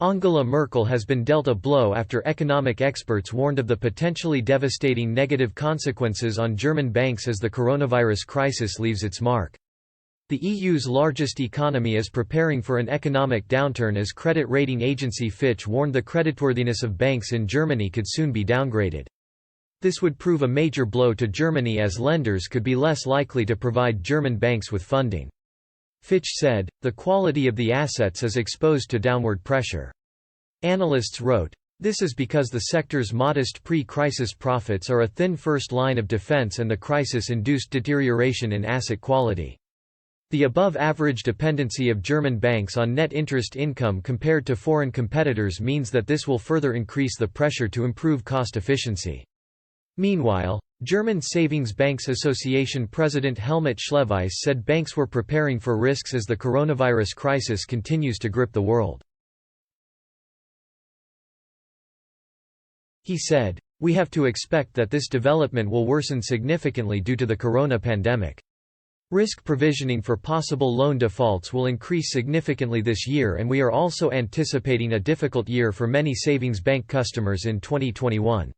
Angela Merkel has been dealt a blow after economic experts warned of the potentially devastating negative consequences on German banks as the coronavirus crisis leaves its mark. The EU's largest economy is preparing for an economic downturn as credit rating agency Fitch warned the creditworthiness of banks in Germany could soon be downgraded. This would prove a major blow to Germany as lenders could be less likely to provide German banks with funding. Fitch said, "The quality of the assets is exposed to downward pressure." Analysts wrote, "This is because the sector's modest pre-crisis profits are a thin first line of defense and the crisis-induced deterioration in asset quality. The above-average dependency of German banks on net interest income compared to foreign competitors means that this will further increase the pressure to improve cost efficiency." Meanwhile, German Savings Banks Association President Helmut Schleweiss said banks were preparing for risks as the coronavirus crisis continues to grip the world. He said, "We have to expect that this development will worsen significantly due to the corona pandemic. Risk provisioning for possible loan defaults will increase significantly this year, and we are also anticipating a difficult year for many savings bank customers in 2021.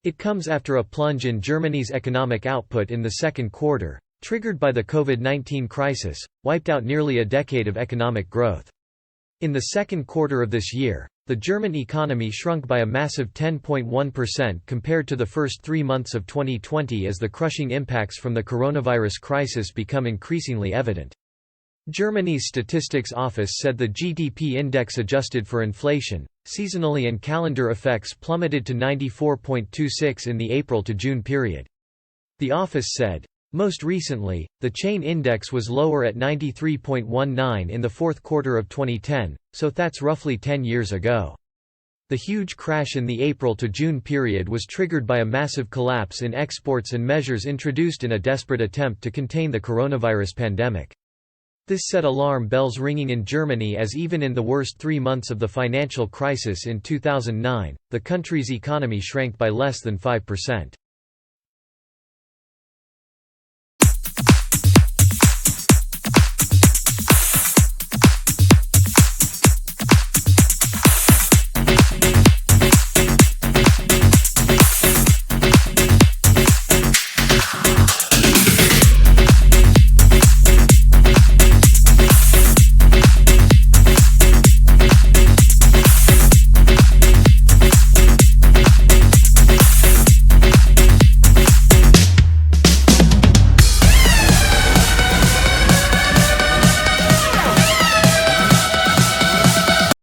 It comes after a plunge in Germany's economic output in the second quarter, triggered by the COVID-19 crisis, wiped out nearly a decade of economic growth. In the second quarter of this year, the German economy shrunk by a massive 10.1% compared to the first 3 months of 2020 as the crushing impacts from the coronavirus crisis become increasingly evident." Germany's Statistics Office said the GDP index adjusted for inflation, seasonally and calendar effects plummeted to 94.26 in the April to June period. The office said, "Most recently, the chain index was lower at 93.19 in the fourth quarter of 2010, so that's roughly 10 years ago." The huge crash in the April to June period was triggered by a massive collapse in exports and measures introduced in a desperate attempt to contain the coronavirus pandemic. This set alarm bells ringing in Germany as even in the worst 3 months of the financial crisis in 2009, the country's economy shrank by less than 5%.